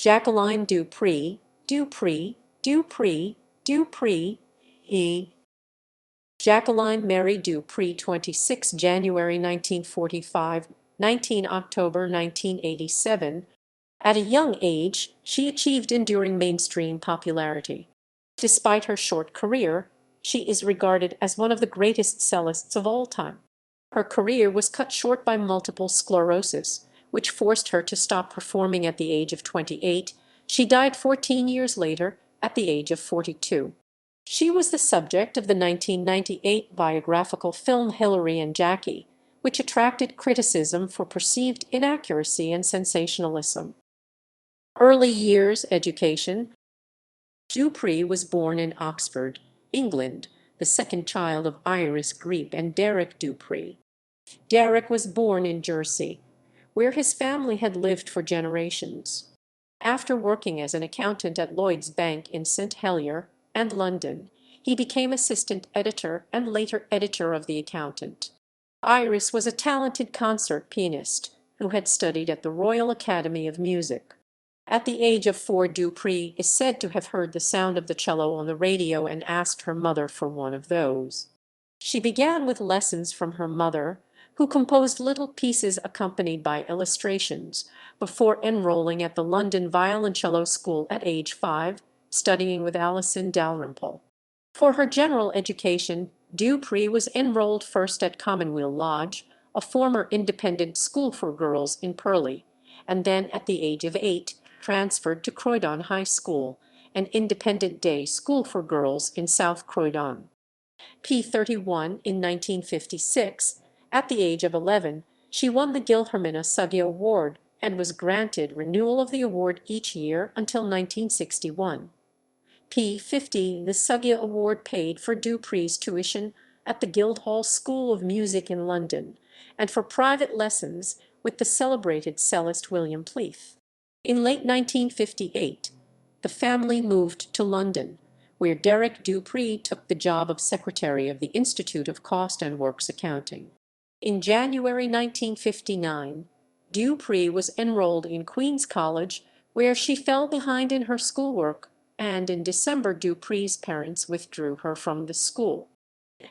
Jacqueline du Pré, du Pré, du Pré, du Pré, e. Jacqueline Mary du Pré, 26 January 1945, 19 October 1987. At a young age, she achieved enduring mainstream popularity. Despite her short career, she is regarded as one of the greatest cellists of all time. Her career was cut short by multiple sclerosis, which forced her to stop performing at the age of 28. She died 14 years later, at the age of 42. She was the subject of the 1998 biographical film Hilary and Jackie, which attracted criticism for perceived inaccuracy and sensationalism. Early years education. Du Pré was born in Oxford, England, the second child of Iris Greep and Derek du Pré. Derek was born in Jersey, where his family had lived for generations. After working as an accountant at Lloyd's Bank in St Helier and London, he became assistant editor and later editor of The Accountant. Iris was a talented concert pianist who had studied at the Royal Academy of Music. At the age of 4, du Pré is said to have heard the sound of the cello on the radio and asked her mother for one of those. She began with lessons from her mother, who composed little pieces accompanied by illustrations, before enrolling at the London Violoncello School at age 5, studying with Alison Dalrymple. For her general education, du Pré was enrolled first at Commonweal Lodge, a former independent school for girls in Purley, and then at the age of 8, transferred to Croydon High School, an independent day school for girls in South Croydon. P31 in 1956, at the age of 11, she won the Gilhermina Suggie Award and was granted renewal of the award each year until 1961. P50, the Suggie Award paid for du Pré's tuition at the Guildhall School of Music in London and for private lessons with the celebrated cellist William Pleath. In late 1958, the family moved to London, where Derek du Pré took the job of secretary of the Institute of Cost and Works Accounting. In January 1959, du Pré was enrolled in Queen's College, where she fell behind in her schoolwork, and in December du Pré's parents withdrew her from the school.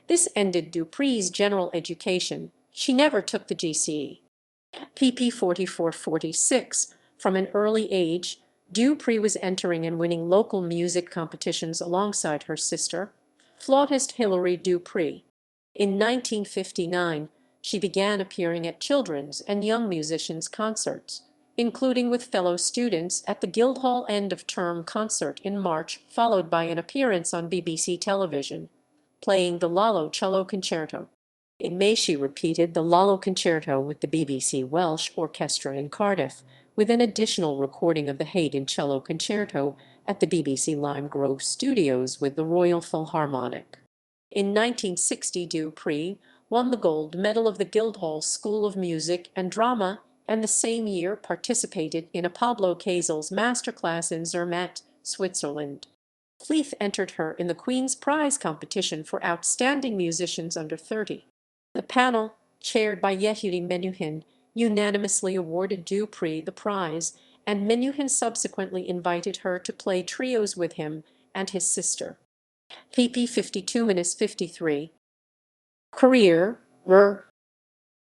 This ended du Pré's general education. She never took the GCE. pp 44-46. From an early age, du Pré was entering and winning local music competitions alongside her sister, flautist Hilary du Pré. In 1959, she began appearing at children's and young musicians' concerts, including with fellow students at the Guildhall end-of-term concert in March, followed by an appearance on BBC television, playing the Lalo Cello Concerto. In May she repeated the Lalo Concerto with the BBC Welsh Orchestra in Cardiff, with an additional recording of the Haydn Cello Concerto at the BBC Lime Grove Studios with the Royal Philharmonic. In 1960, du Pré won the gold medal of the Guildhall School of Music and Drama, and the same year participated in a Pablo Casals masterclass in Zermatt, Switzerland. Pleath entered her in the Queen's Prize competition for Outstanding Musicians Under 30. The panel, chaired by Yehudi Menuhin, unanimously awarded du Pré the prize, and Menuhin subsequently invited her to play trios with him and his sister. pp 52-53. Career.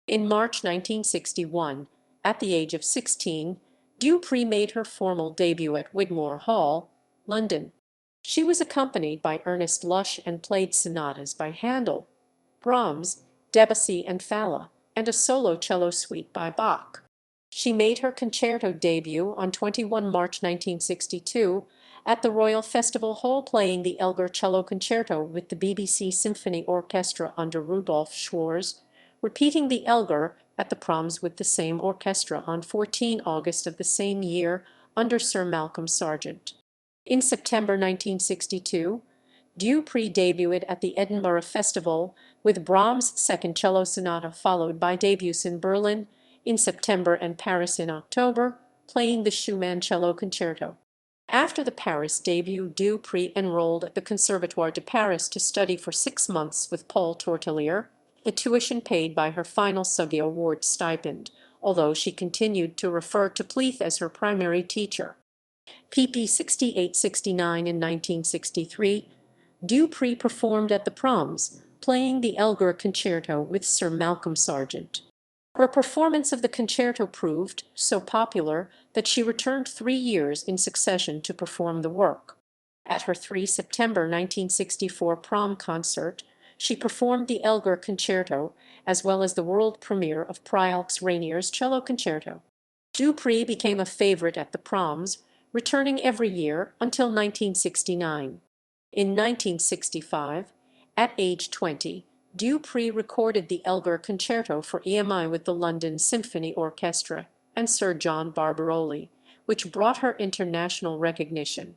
In March 1961, at the age of 16, du Pré made her formal debut at Wigmore Hall, London. She was accompanied by Ernest Lush and played sonatas by Handel, Brahms, Debussy and Falla, and a solo cello suite by Bach. She made her concerto debut on 21 March 1962 at the Royal Festival Hall, playing the Elgar Cello Concerto with the BBC Symphony Orchestra under Rudolf Schwarz, repeating the Elgar at the Proms with the same orchestra on 14 August of the same year under Sir Malcolm Sargent. In September 1962, du Pré debuted at the Edinburgh Festival with Brahms' Second Cello Sonata, followed by debuts in Berlin in September and Paris in October, playing the Schumann Cello Concerto. After the Paris debut, du Pré enrolled at the Conservatoire de Paris to study for 6 months with Paul Tortelier, the tuition paid by her final Suggie Award stipend, although she continued to refer to Pleath as her primary teacher. pp. 68-69. In 1963, du Pré performed at the Proms, playing the Elgar Concerto with Sir Malcolm Sargent. Her performance of the concerto proved so popular that she returned 3 years in succession to perform the work. At her 3 September 1964 prom concert, she performed the Elgar Concerto, as well as the world premiere of Prix Rainier's cello concerto. Du Pré became a favorite at the proms, returning every year until 1969. In 1965, at age 20, du Pré recorded the Elgar Concerto for EMI with the London Symphony Orchestra and Sir John Barbaroli, which brought her international recognition.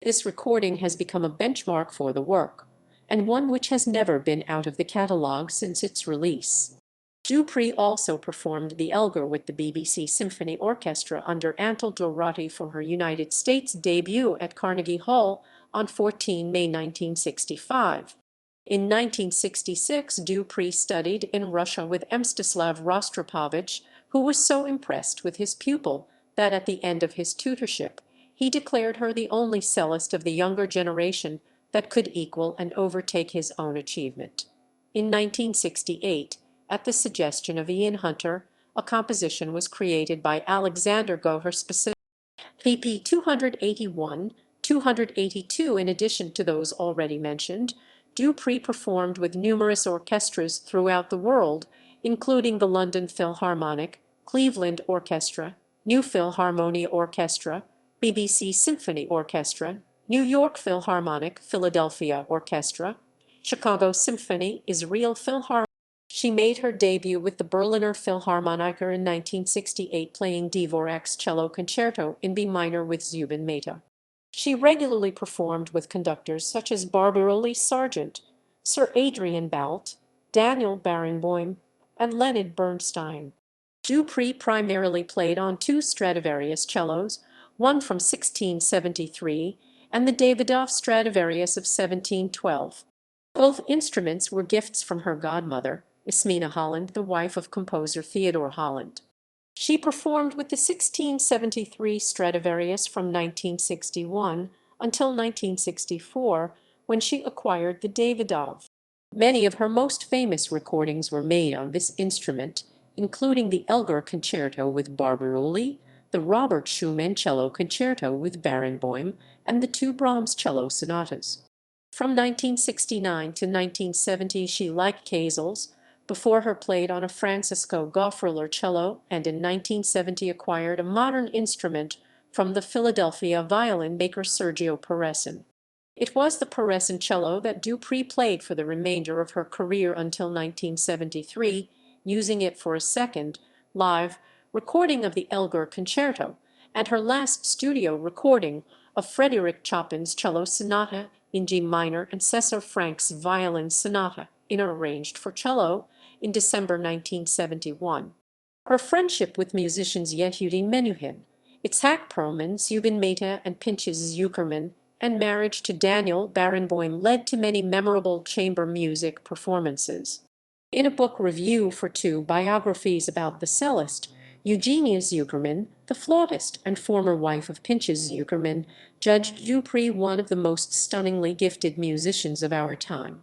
This recording has become a benchmark for the work, and one which has never been out of the catalogue since its release. Du Pré also performed the Elgar with the BBC Symphony Orchestra under Antal Dorati for her United States debut at Carnegie Hall on 14 May 1965. In 1966, du Pré studied in Russia with Mstislav Rostropovich, who was so impressed with his pupil that at the end of his tutorship, he declared her the only cellist of the younger generation that could equal and overtake his own achievement. In 1968, at the suggestion of Ian Hunter, a composition was created by Alexander Goher specific pp. 281, 282. In addition to those already mentioned, du Pré performed with numerous orchestras throughout the world, including the London Philharmonic, Cleveland Orchestra, New Philharmonia Orchestra, BBC Symphony Orchestra, New York Philharmonic, Philadelphia Orchestra, Chicago Symphony, Israel Philharmonic. She made her debut with the Berliner Philharmoniker in 1968 playing Dvorak's cello concerto in B minor with Zubin Mehta. She regularly performed with conductors such as Barbaroli Sargent, Sir Adrian Boult, Daniel Barenboim, and Leonard Bernstein. Du Pré primarily played on two Stradivarius cellos, one from 1673 and the Davidoff Stradivarius of 1712. Both instruments were gifts from her godmother, Ismena Holland, the wife of composer Theodore Holland. She performed with the 1673 Stradivarius from 1961 until 1964, when she acquired the Davidoff. Many of her most famous recordings were made on this instrument, including the Elgar Concerto with Barbaroli, the Robert Schumann Cello Concerto with Barenboim, and the two Brahms cello sonatas. From 1969 to 1970 she, like Casals, before her played on a Francisco Goffreler cello, and in 1970 acquired a modern instrument from the Philadelphia violin maker Sergio Paresin. It was the Paresin cello that du Pré played for the remainder of her career until 1973, using it for a second, live, recording of the Elgar Concerto, and her last studio recording of Frédéric Chopin's cello sonata in G minor and César Frank's violin sonata, arranged for cello, in December 1971. Her friendship with musicians Yehudi Menuhin, Itzhak Perlman, Zubin Mehta, and Pinchas Zukerman, and marriage to Daniel Barenboim led to many memorable chamber music performances. In a book review for two biographies about the cellist, Eugenia Zukerman, the flautist and former wife of Pinchas Zukerman, judged du Pré one of the most stunningly gifted musicians of our time.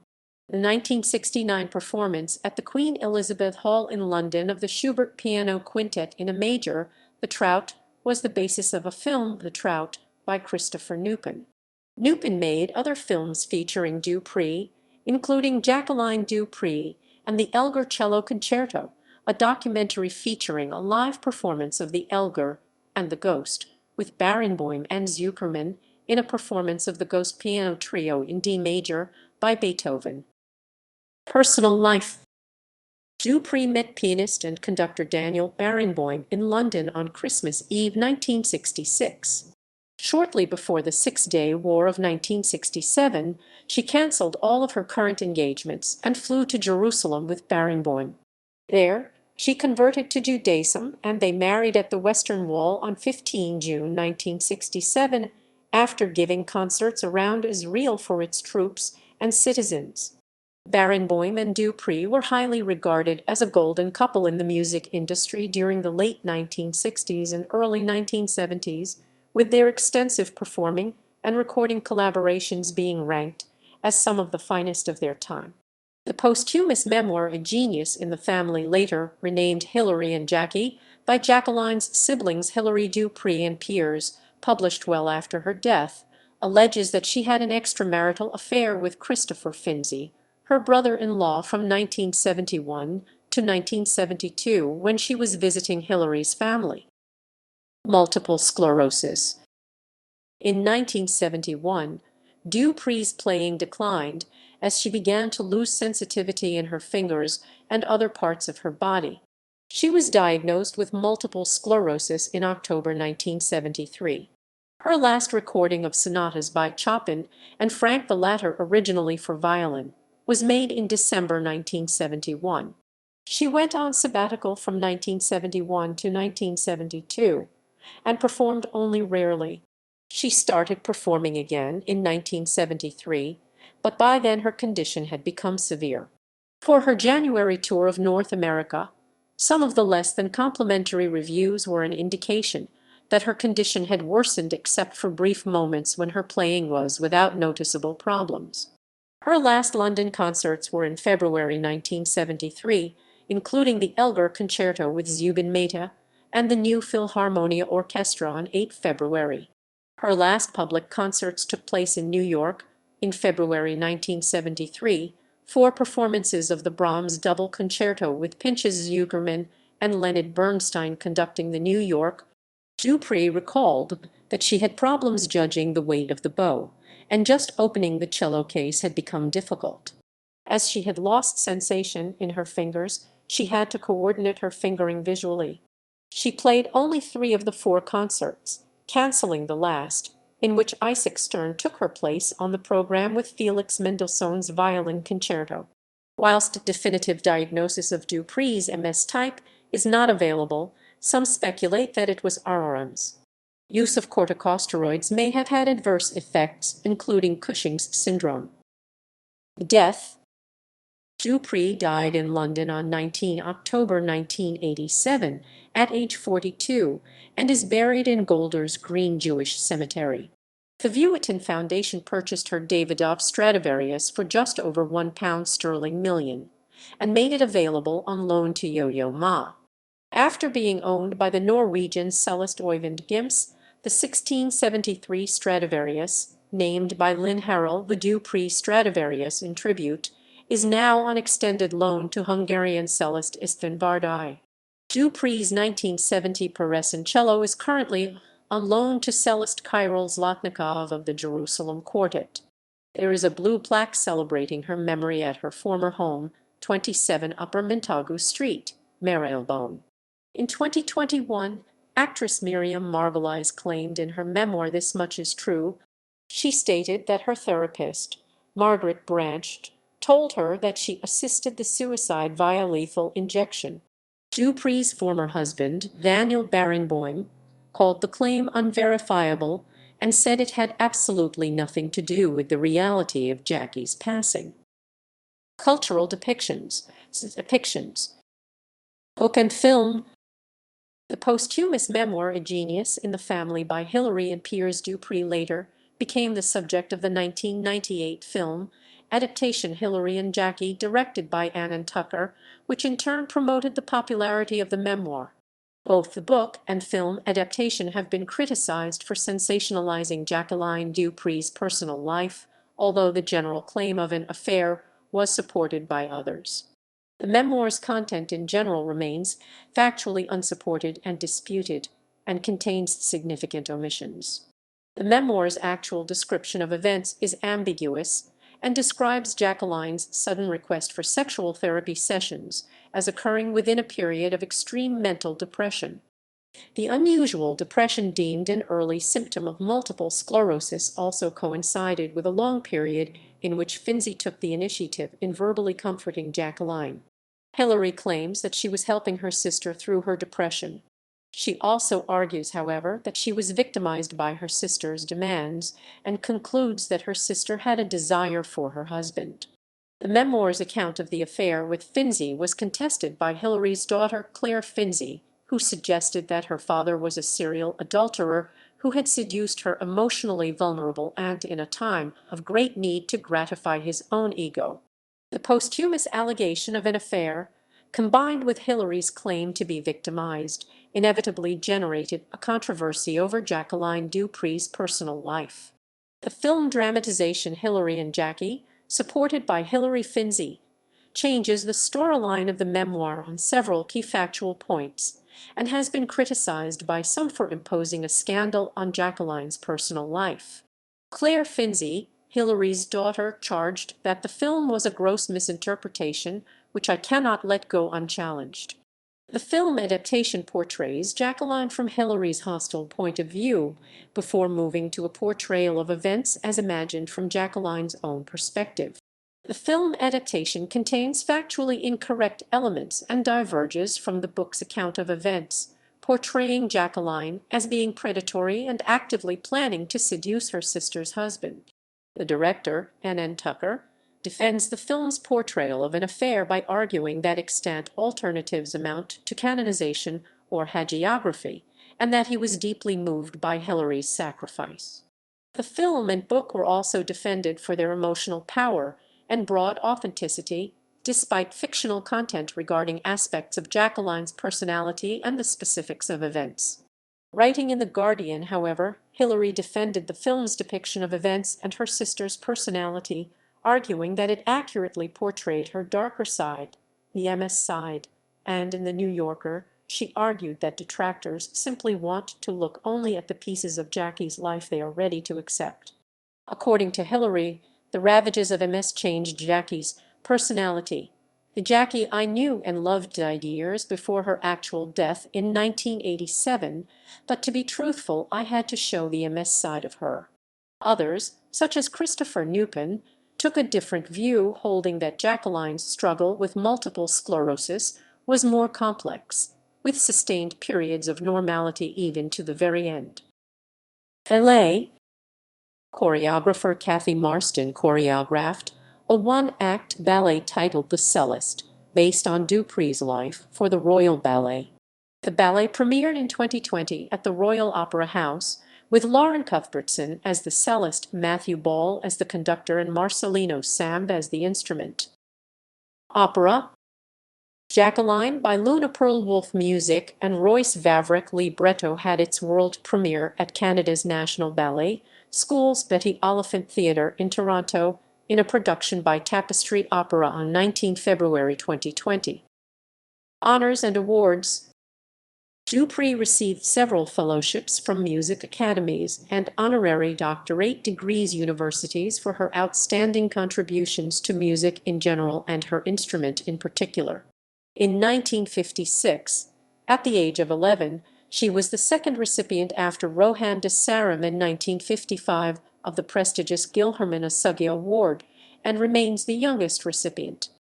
The 1969 performance at the Queen Elizabeth Hall in London of the Schubert Piano Quintet in A major, The Trout, was the basis of a film, The Trout, by Christopher Nupin. Nupin made other films featuring du Pré, including Jacqueline du Pré and the Elgar Cello Concerto, a documentary featuring a live performance of the Elgar and the Ghost, with Barenboim and Zukerman in a performance of the Ghost Piano Trio in D major by Beethoven. Personal life. Du Pré met pianist and conductor Daniel Barenboim in London on Christmas Eve 1966. Shortly before the Six-Day War of 1967, she cancelled all of her current engagements and flew to Jerusalem with Barenboim. There, she converted to Judaism, and they married at the Western Wall on 15 June 1967, after giving concerts around Israel for its troops and citizens. Barenboim and du Pré were highly regarded as a golden couple in the music industry during the late 1960s and early 1970s, with their extensive performing and recording collaborations being ranked as some of the finest of their time. The posthumous memoir A Genius in the Family, later renamed Hilary and Jackie, by Jacqueline's siblings Hilary du Pré and Piers, published well after her death, alleges that she had an extramarital affair with Christopher Finzi, her brother-in-law, from 1971 to 1972, when she was visiting Hilary's family. Multiple sclerosis. In 1971, du Pré's playing declined as she began to lose sensitivity in her fingers and other parts of her body. She was diagnosed with multiple sclerosis in October 1973. Her last recording of sonatas by Chopin and Franck, the latter originally for violin, was made in December 1971. She went on sabbatical from 1971 to 1972 and performed only rarely. She started performing again in 1973, but by then her condition had become severe. For her January tour of North America, some of the less than complimentary reviews were an indication that her condition had worsened, except for brief moments when her playing was without noticeable problems. Her last London concerts were in February 1973, including the Elgar Concerto with Zubin Mehta and the New Philharmonia Orchestra on 8 February. Her last public concerts took place in New York in February 1973, 4 performances of the Brahms Double Concerto with Pinchas Zukerman and Leonard Bernstein conducting the New York. du Pré recalled that she had problems judging the weight of the bow, and just opening the cello case had become difficult. As she had lost sensation in her fingers, she had to coordinate her fingering visually. She played only 3 of the 4 concerts, cancelling the last, in which Isaac Stern took her place on the program with Felix Mendelssohn's Violin Concerto. Whilst a definitive diagnosis of du Pré's MS type is not available, some speculate that it was Ahrens. Use of corticosteroids may have had adverse effects, including Cushing's syndrome. Death. Du Pré died in London on 19 October 1987 at age 42 and is buried in Golders Green Jewish Cemetery. The Vuitton Foundation purchased her Davidoff Stradivarius for just over £1 million and made it available on loan to Yo-Yo Ma. After being owned by the Norwegian cellist Øyvind Gims, the 1673 Stradivarius, named by Lynn Harrell the du Pré Stradivarius in tribute, is now on extended loan to Hungarian cellist István Bardai. Du Pré's 1970 Parecen cello is currently on loan to cellist Kirill Zlotnikov of the Jerusalem Quartet. There is a blue plaque celebrating her memory at her former home, 27 Upper Montagu Street, Marylebone. In 2021, actress Miriam Margolyes claimed in her memoir This Much Is True. She stated that her therapist, Margaret Branch, told her that she assisted the suicide via lethal injection. Du Pré's former husband, Daniel Barenboim, called the claim unverifiable and said it had absolutely nothing to do with the reality of Jackie's passing. Cultural depictions. Book and film. The posthumous memoir A Genius in the Family by Hilary and Piers du Pré later became the subject of the 1998 film adaptation Hilary and Jackie, directed by Annan Tucker, which in turn promoted the popularity of the memoir. Both the book and film adaptation have been criticized for sensationalizing Jacqueline du Pré's personal life, although the general claim of an affair was supported by others. The memoir's content in general remains factually unsupported and disputed, and contains significant omissions. The memoir's actual description of events is ambiguous and describes Jacqueline's sudden request for sexual therapy sessions as occurring within a period of extreme mental depression. The unusual depression, deemed an early symptom of multiple sclerosis, also coincided with a long period in which Finzi took the initiative in verbally comforting Jacqueline. Hilary claims that she was helping her sister through her depression. She also argues, however, that she was victimized by her sister's demands and concludes that her sister had a desire for her husband. The memoir's account of the affair with Finzi was contested by Hilary's daughter Claire Finzi, who suggested that her father was a serial adulterer who had seduced her emotionally vulnerable aunt in a time of great need to gratify his own ego. The posthumous allegation of an affair, combined with Hilary's claim to be victimized, inevitably generated a controversy over Jacqueline du Pré's personal life. The film dramatization Hilary and Jackie, supported by Hilary Finzi, changes the storyline of the memoir on several key factual points, and has been criticized by some for imposing a scandal on Jacqueline's personal life. Claire Finzi, Hilary's daughter, charged that the film was a gross misinterpretation which I cannot let go unchallenged. The film adaptation portrays Jacqueline from Hilary's hostile point of view, before moving to a portrayal of events as imagined from Jacqueline's own perspective. The film adaptation contains factually incorrect elements and diverges from the book's account of events, portraying Jacqueline as being predatory and actively planning to seduce her sister's husband. The director, N. Tucker, defends the film's portrayal of an affair by arguing that extant alternatives amount to canonization or hagiography, and that he was deeply moved by Hilary's sacrifice. The film and book were also defended for their emotional power and broad authenticity, despite fictional content regarding aspects of Jacqueline's personality and the specifics of events. Writing in The Guardian, however, Hilary defended the film's depiction of events and her sister's personality, arguing that it accurately portrayed her darker side, the MS side, and in The New Yorker, she argued that detractors simply want to look only at the pieces of Jackie's life they are ready to accept. According to Hilary, the ravages of MS changed Jackie's personality. The Jackie I knew and loved died years before her actual death in 1987, but to be truthful, I had to show the MS side of her. Others, such as Christopher Nupin, took a different view, holding that Jacqueline's struggle with multiple sclerosis was more complex, with sustained periods of normality even to the very end. Ballet choreographer Kathy Marston choreographed a one-act ballet titled The Cellist, based on du Pré's life, for the Royal Ballet. The ballet premiered in 2020 at the Royal Opera House, with Lauren Cuthbertson as the cellist, Matthew Ball as the conductor, and Marcelino Samb as the instrument. Opera Jacqueline by Luna Pearl Wolf Music and Royce Vavrek libretto had its world premiere at Canada's National Ballet School's Betty Oliphant Theatre in Toronto, in a production by Tapestry Opera on 19 February 2020. Honors and awards. Du Pré received several fellowships from music academies and honorary doctorate degrees universities for her outstanding contributions to music in general and her instrument in particular. In 1956, at the age of 11, she was the second recipient after Rohan de Saram in 1955 of the prestigious Guilherme Asugui Award, and remains the youngest recipient.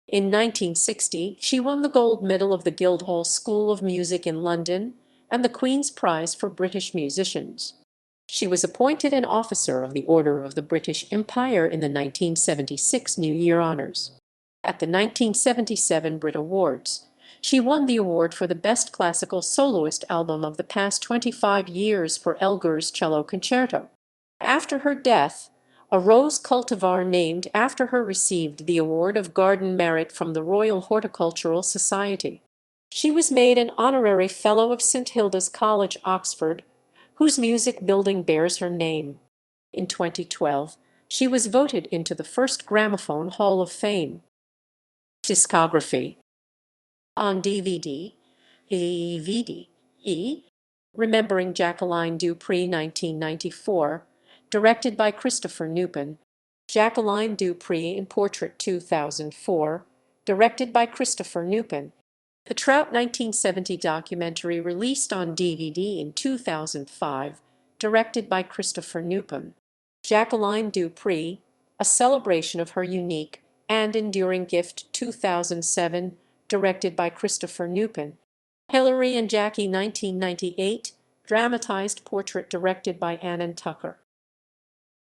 In 1960, she won the gold medal of the Guildhall School of Music in London and the Queen's Prize for British Musicians. She was appointed an Officer of the Order of the British Empire in the 1976 New Year Honours. At the 1977 Brit Awards, she won the award for the Best Classical Soloist Album of the past 25 years for Elgar's Cello Concerto. After her death, a rose cultivar named after her received the Award of Garden Merit from the Royal Horticultural Society. She was made an honorary Fellow of St Hilda's College, Oxford, whose music building bears her name. In 2012, she was voted into the First Gramophone Hall of Fame. Discography. On DVD, Remembering Jacqueline du Pré 1994, directed by Christopher Nupin. Jacqueline du Pré in Portrait 2004, directed by Christopher Nupin. The Trout 1970 documentary released on DVD in 2005, directed by Christopher Nupin. Jacqueline du Pré, a celebration of her unique and enduring gift 2007, directed by Christopher Nupin. Hilary and Jackie 1998, dramatized portrait directed by N. Tucker.